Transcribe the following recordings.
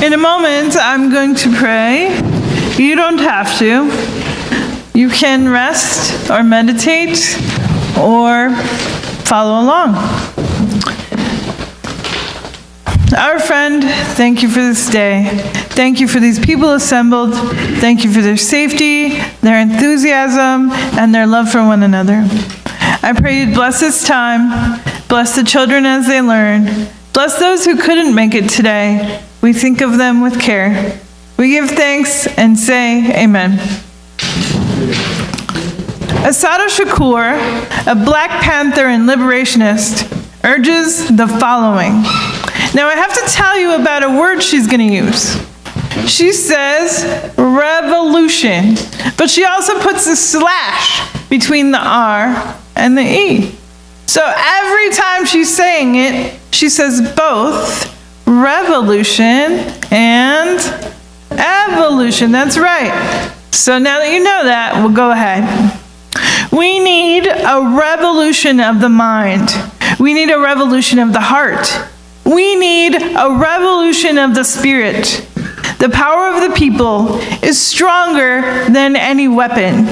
In a moment, I'm going to pray. You don't have to. You can rest or meditate or follow along. Our friend, thank you for this day. Thank you for these people assembled. Thank you for their safety, their enthusiasm, and their love for one another. I pray you'd bless this time, bless the children as they learn, bless those who couldn't make it today. We think of them with care. We give thanks and say amen. Assata Shakur, a Black Panther and liberationist, urges the following. Now I have to tell you about a word she's going to use. She says revolution, but she also puts a slash between the R and the E. So every time she's saying it, she says both revolution and evolution. That's right. So now that you know that, we'll go ahead. We need a revolution of the mind. We need a revolution of the heart. We need a revolution of the spirit. The power of the people is stronger than any weapon.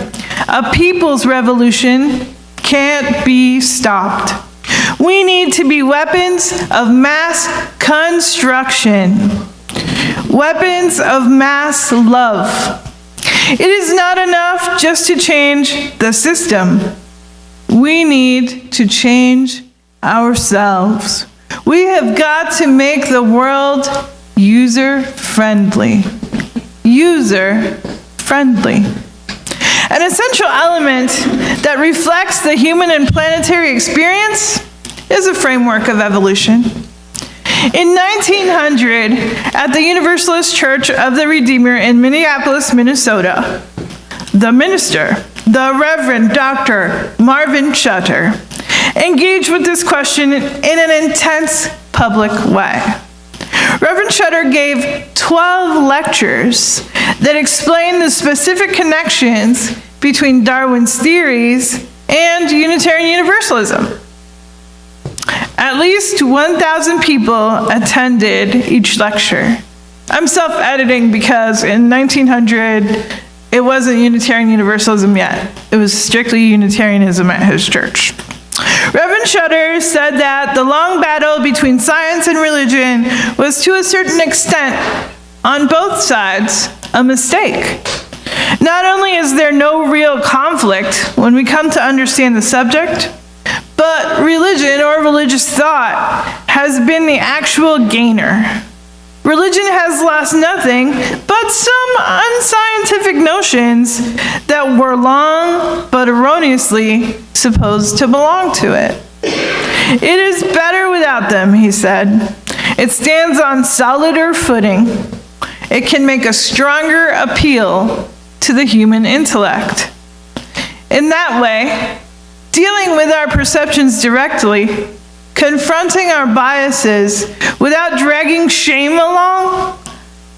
A people's revolution can't be stopped. We need to be weapons of mass construction. Weapons of mass love. It is not enough just to change the system. We need to change ourselves. We have got to make the world user-friendly. User-friendly. An essential element that reflects the human and planetary experience is a framework of evolution. In 1900, at the Universalist Church of the Redeemer in Minneapolis, Minnesota, the minister, the Reverend Dr. Marvin Shutter, engaged with this question in an intense public way. Reverend Shutter gave 12 lectures that explained the specific connections between Darwin's theories and Unitarian Universalism. At least 1,000 people attended each lecture. I'm self-editing because in 1900, it wasn't Unitarian Universalism yet. It was strictly Unitarianism at his church. Reverend Shutter said that the long battle between science and religion was to a certain extent, on both sides, a mistake. Not only is there no real conflict when we come to understand the subject, but religion or religious thought has been the actual gainer. Religion has lost nothing but some unscientific notions that were long but erroneously supposed to belong to it. It is better without them, he said. It stands on solider footing. It can make a stronger appeal to the human intellect. In that way, dealing with our perceptions directly, confronting our biases without dragging shame along,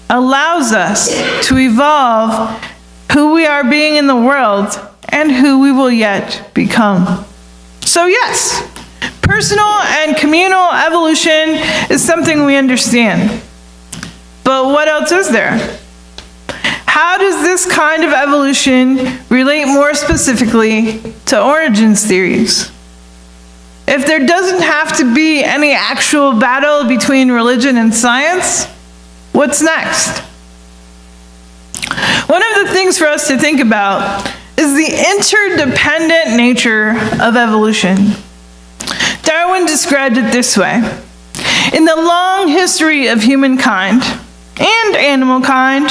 allows us to evolve who we are being in the world and who we will yet become. So yes, personal and communal evolution is something we understand. But what else is there? How does this kind of evolution relate more specifically to origins theories? If there doesn't have to be any actual battle between religion and science, what's next? One of the things for us to think about is the interdependent nature of evolution. Darwin described it this way. In the long history of humankind and animal kind,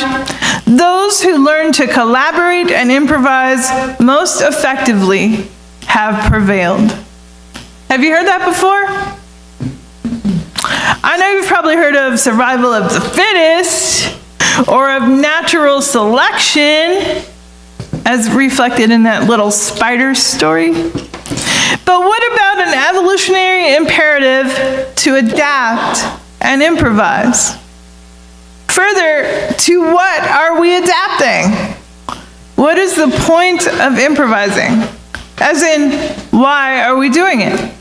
those who learn to collaborate and improvise most effectively have prevailed. Have you heard that before? I know you've probably heard of survival of the fittest or of natural selection as reflected in that little spider story. But what about an evolutionary imperative to adapt and improvise? Further, to what are we adapting? What is the point of improvising? As in, why are we doing it?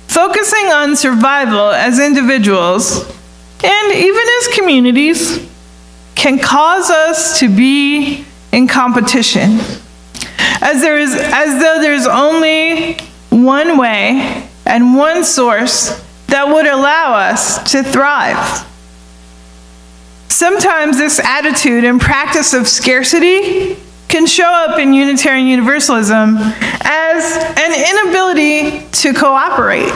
Focusing on survival as individuals and even as communities, can cause us to be in competition, as though there's only one way and one source that would allow us to thrive. Sometimes this attitude and practice of scarcity can show up in Unitarian Universalism as an inability to cooperate.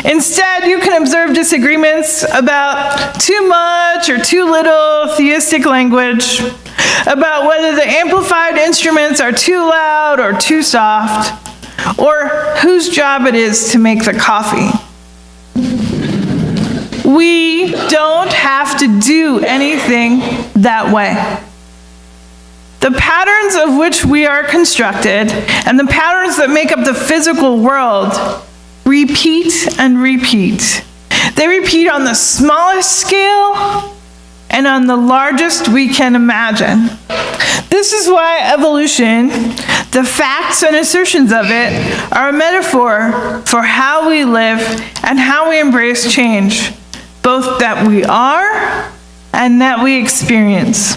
Instead, you can observe disagreements about too much or too little theistic language, about whether the amplified instruments are too loud or too soft, or whose job it is to make the coffee. We don't have to do anything that way. The patterns of which we are constructed and the patterns that make up the physical world repeat and repeat. They repeat on the smallest scale and on the largest we can imagine. This is why evolution, the facts and assertions of it, are a metaphor for how we live and how we embrace change, both that we are and that we experience.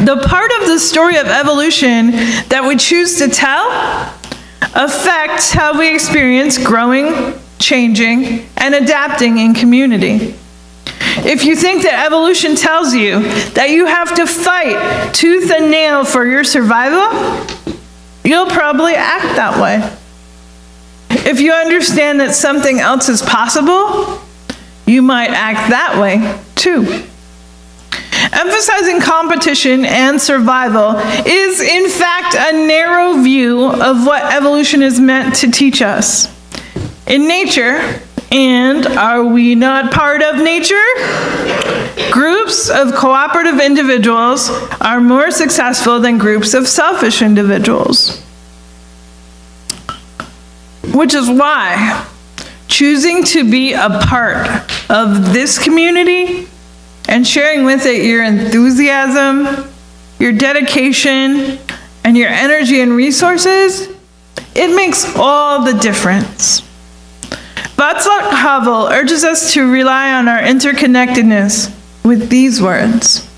The part of the story of evolution that we choose to tell affects how we experience growing, changing, and adapting in community. If you think that evolution tells you that you have to fight tooth and nail for your survival, you'll probably act that way. If you understand that something else is possible, you might act that way too. Emphasizing competition and survival is, in fact, a narrow view of what evolution is meant to teach us. In nature, and are we not part of nature? Groups of cooperative individuals are more successful than groups of selfish individuals. Which is why choosing to be a part of this community and sharing with it your enthusiasm, your dedication, and your energy and resources, it makes all the difference. Václav Havel urges us to rely on our interconnectedness with these words.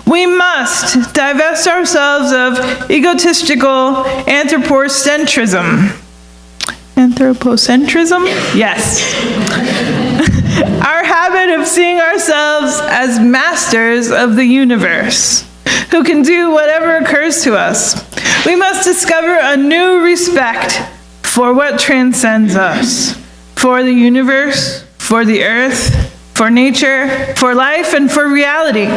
We must divest ourselves of egotistical anthropocentrism. Anthropocentrism? Yes. Our habit of seeing ourselves as masters of the universe, who can do whatever occurs to us. We must discover a new respect for what transcends us, for the universe, for the earth, for nature, for life, and for reality.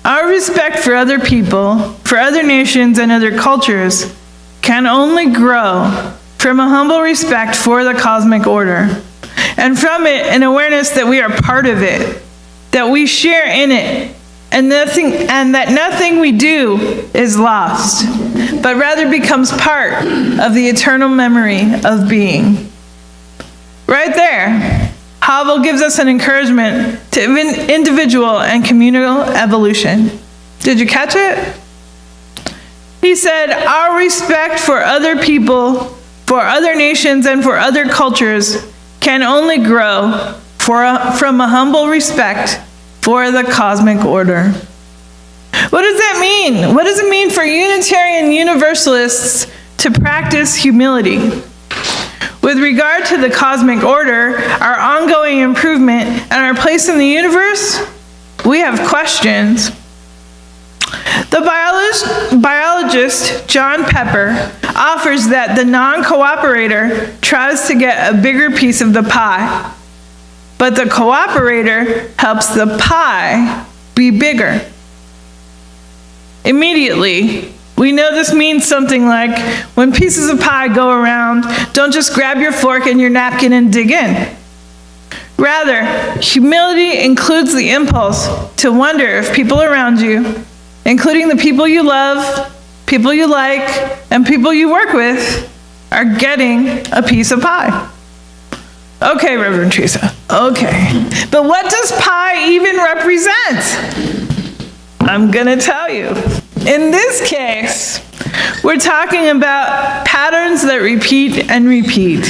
Our respect for other people, for other nations and other cultures, can only grow from a humble respect for the cosmic order, and from it an awareness that we are part of it, that we share in it, and that nothing we do is lost, but rather becomes part of the eternal memory of being. Right there, Havel gives us an encouragement to individual and communal evolution. Did you catch it? He said, our respect for other people, for other nations, and for other cultures can only grow from a humble respect for the cosmic order. What does that mean? What does it mean for Unitarian Universalists to practice humility? With regard to the cosmic order, our ongoing improvement, and our place in the universe, we have questions. The biologist John Pepper offers that the non-cooperator tries to get a bigger piece of the pie, but the cooperator helps the pie be bigger. Immediately, we know this means something like, when pieces of pie go around, don't just grab your fork and your napkin and dig in. Rather, humility includes the impulse to wonder if people around you, including the people you love, people you like, and people you work with, are getting a piece of pie. Okay, Reverend Theresa, okay. But what does pie even represent? I'm gonna tell you. In this case, We're talking about patterns that repeat and repeat.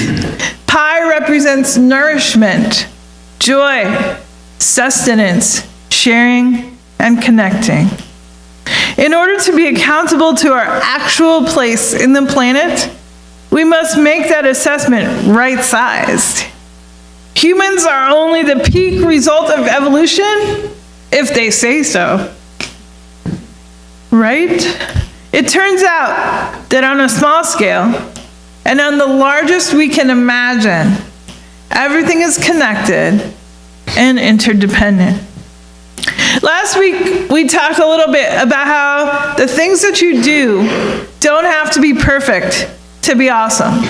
Pi represents nourishment, joy, sustenance, sharing, and connecting. In order to be accountable to our actual place in the planet, we must make that assessment right-sized. Humans are only the peak result of evolution, if they say so. Right? It turns out that on a small scale, and on the largest we can imagine, everything is connected and interdependent. Last week, we talked a little bit about how the things that you do don't have to be perfect to be awesome.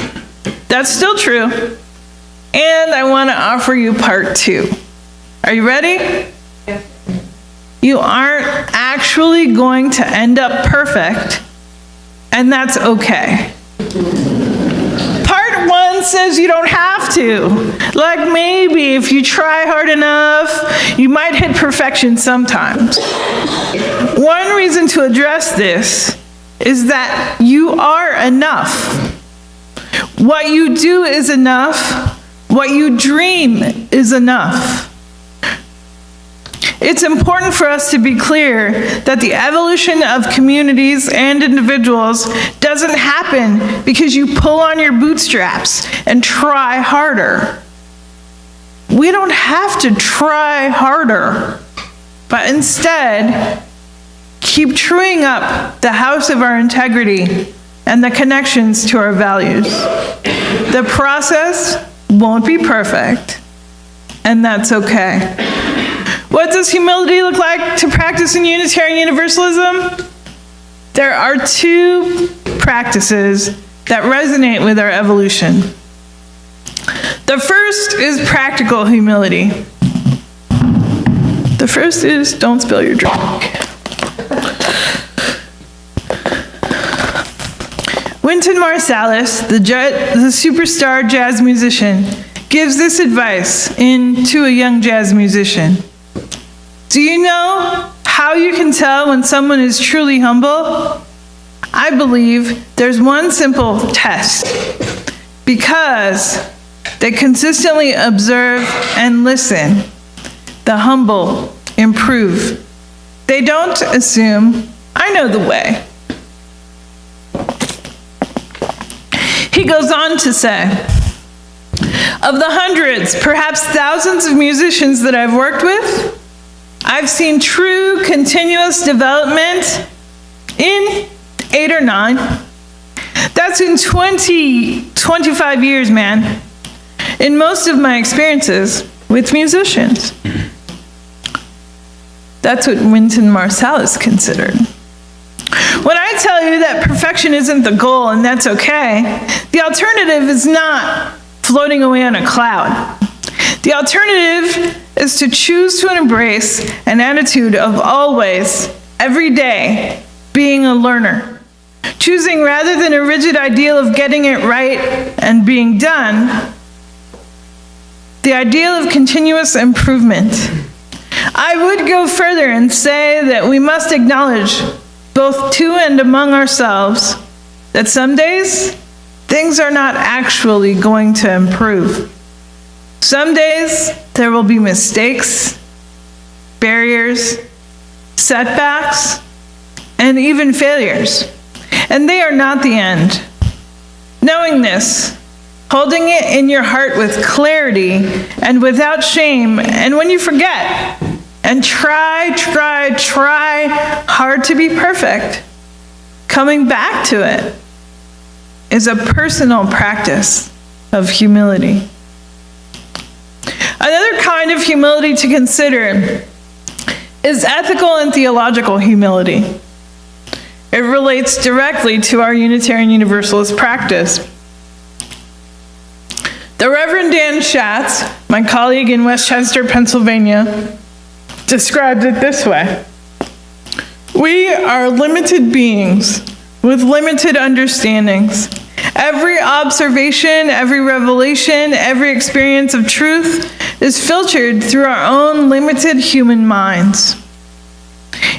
That's still true. And I want to offer you part 2. Are you ready? Yes. You aren't actually going to end up perfect, and that's okay. Part 1 says you don't have to. Like maybe if you try hard enough, you might hit perfection sometimes. One reason to address this is that you are enough. What you do is enough. What you dream is enough. It's important for us to be clear that the evolution of communities and individuals doesn't happen because you pull on your bootstraps and try harder. We don't have to try harder, but instead, keep truing up the house of our integrity and the connections to our values. The process won't be perfect, and that's okay. What does humility look like to practice in Unitarian Universalism? There are 2 practices that resonate with our evolution. The first is practical humility. The first is don't spill your drink. Wynton Marsalis, the superstar jazz musician, gives this advice to a young jazz musician. Do you know how you can tell when someone is truly humble? I believe there's one simple test. Because they consistently observe and listen, the humble improve. They don't assume, I know the way. He goes on to say, of the hundreds, perhaps thousands of musicians that I've worked with, I've seen true continuous development in 8 or 9. That's in 25 years, man, in most of my experiences with musicians. That's what Wynton Marsalis considered. When I tell you that perfection isn't the goal and that's okay, the alternative is not floating away on a cloud. The alternative is to choose to embrace an attitude of always, every day, being a learner. Choosing rather than a rigid ideal of getting it right and being done, the ideal of continuous improvement. I would go further and say that we must acknowledge, both to and among ourselves, that some days, things are not actually going to improve. Some days, there will be mistakes, barriers, setbacks, and even failures. And they are not the end. Knowing this, holding it in your heart with clarity and without shame, and when you forget, and try hard to be perfect, coming back to it is a personal practice of humility. Another kind of humility to consider is ethical and theological humility. It relates directly to our Unitarian Universalist practice. The Reverend Dan Schatz, my colleague in Westchester, Pennsylvania, described it this way. We are limited beings with limited understandings. Every observation, every revelation, every experience of truth is filtered through our own limited human minds,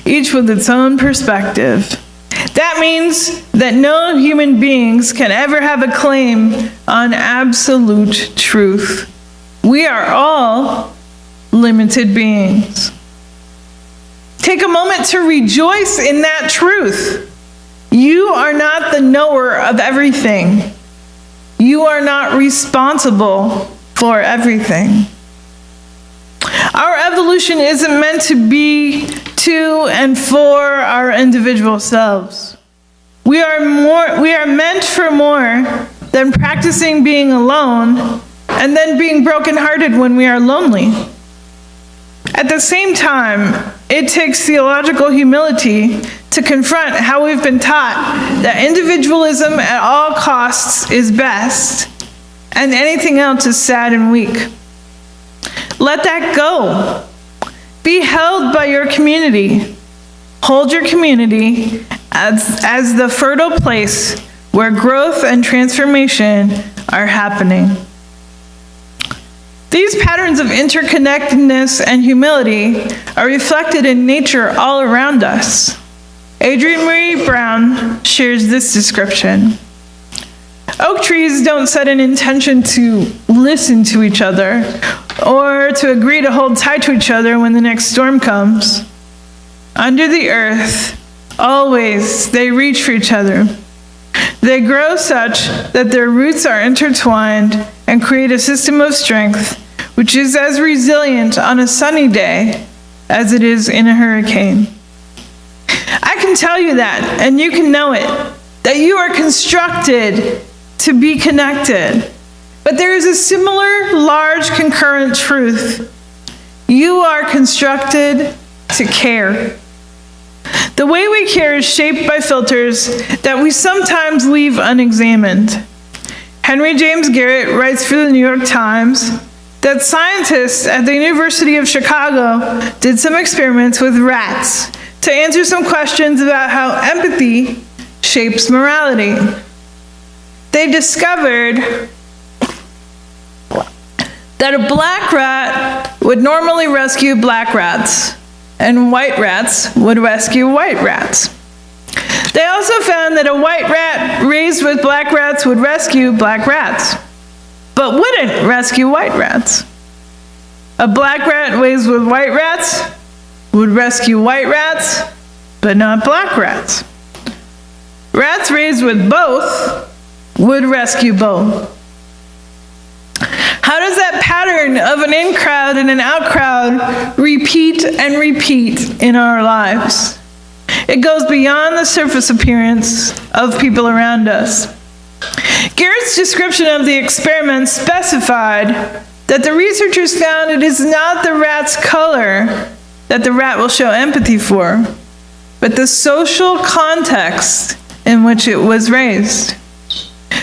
each with its own perspective. That means that no human beings can ever have a claim on absolute truth. We are all limited beings. Take a moment to rejoice in that truth. You are not the knower of everything. You are not responsible for everything. Our evolution isn't meant to be to and for our individual selves. We are meant for more than practicing being alone and then being brokenhearted when we are lonely. At the same time, it takes theological humility to confront how we've been taught that individualism at all costs is best, and anything else is sad and weak. Let that go. Be held by your community. Hold your community as the fertile place where growth and transformation are happening. These patterns of interconnectedness and humility are reflected in nature all around us. Adrienne Marie Brown shares this description. Oak trees don't set an intention to listen to each other or to agree to hold tight to each other when the next storm comes. Under the earth, always they reach for each other. They grow such that their roots are intertwined and create a system of strength which is as resilient on a sunny day as it is in a hurricane. I can tell you that, and you can know it, that you are constructed to be connected. But there is a similar large concurrent truth. You are constructed to care. The way we care is shaped by filters that we sometimes leave unexamined. Henry James Garrett writes for the New York Times that scientists at the University of Chicago did some experiments with rats to answer some questions about how empathy shapes morality. They discovered that a black rat would normally rescue black rats, and white rats would rescue white rats. They also found that a white rat raised with black rats would rescue black rats, but wouldn't rescue white rats. A black rat raised with white rats would rescue white rats, but not black rats. Rats raised with both would rescue both. How does that pattern of an in-crowd and an out-crowd repeat and repeat in our lives? It goes beyond the surface appearance of people around us. Garrett's description of the experiment specified that the researchers found it is not the rat's color that the rat will show empathy for, but the social context in which it was raised.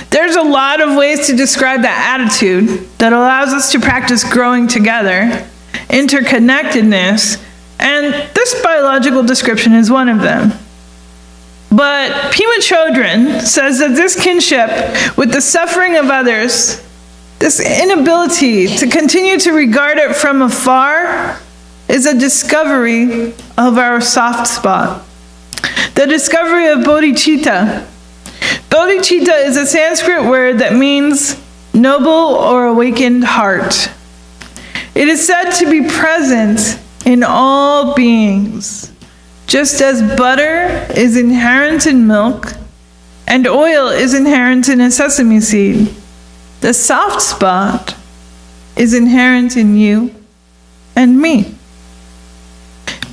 There's a lot of ways to describe that attitude that allows us to practice growing together, interconnectedness, and this biological description is one of them. But Pema Chodron says that this kinship with the suffering of others, this inability to continue to regard it from afar, is a discovery of our soft spot. The discovery of bodhicitta. Bodhicitta is a Sanskrit word that means noble or awakened heart. It is said to be present in all beings, just as butter is inherent in milk and oil is inherent in a sesame seed. The soft spot is inherent in you and me.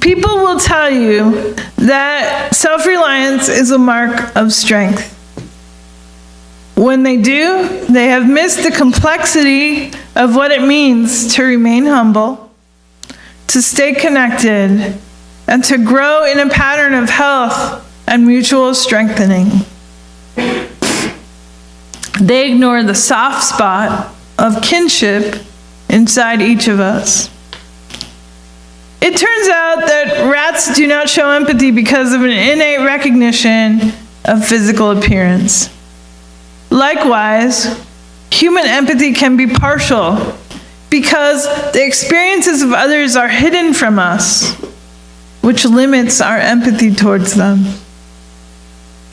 People will tell you that self-reliance is a mark of strength. When they do, they have missed the complexity of what it means to remain humble, to stay connected, and to grow in a pattern of health and mutual strengthening. They ignore the soft spot of kinship inside each of us. It turns out that rats do not show empathy because of an innate recognition of physical appearance. Likewise, human empathy can be partial because the experiences of others are hidden from us, which limits our empathy towards them.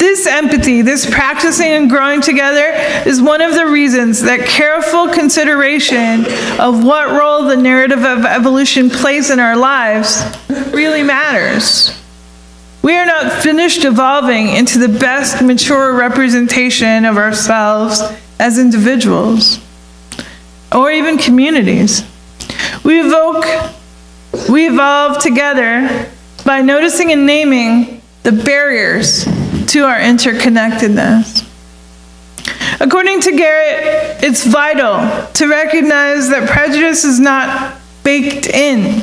This empathy, this practicing and growing together, is one of the reasons that careful consideration of what role the narrative of evolution plays in our lives really matters. We are not finished evolving into the best mature representation of ourselves as individuals, or even communities. We evolve together by noticing and naming the barriers to our interconnectedness. According to Garrett, it's vital to recognize that prejudice is not baked in.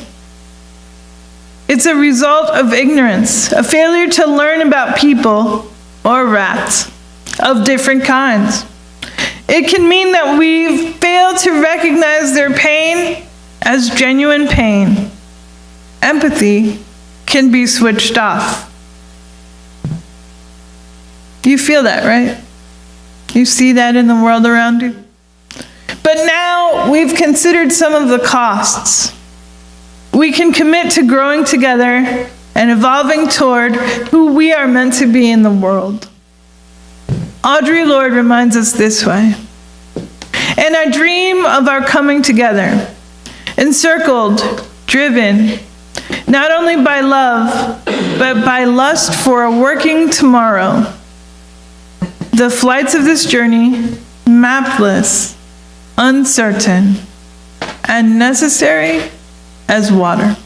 It's a result of ignorance, a failure to learn about people or rats of different kinds. It can mean that we fail to recognize their pain as genuine pain. Empathy can be switched off. You feel that, right? You see that in the world around you? But now we've considered some of the costs. We can commit to growing together and evolving toward who we are meant to be in the world. Audre Lorde reminds us this way. And I dream of our coming together, encircled, driven, not only by love, but by lust for a working tomorrow. The flights of this journey, mapless, uncertain, and necessary as water.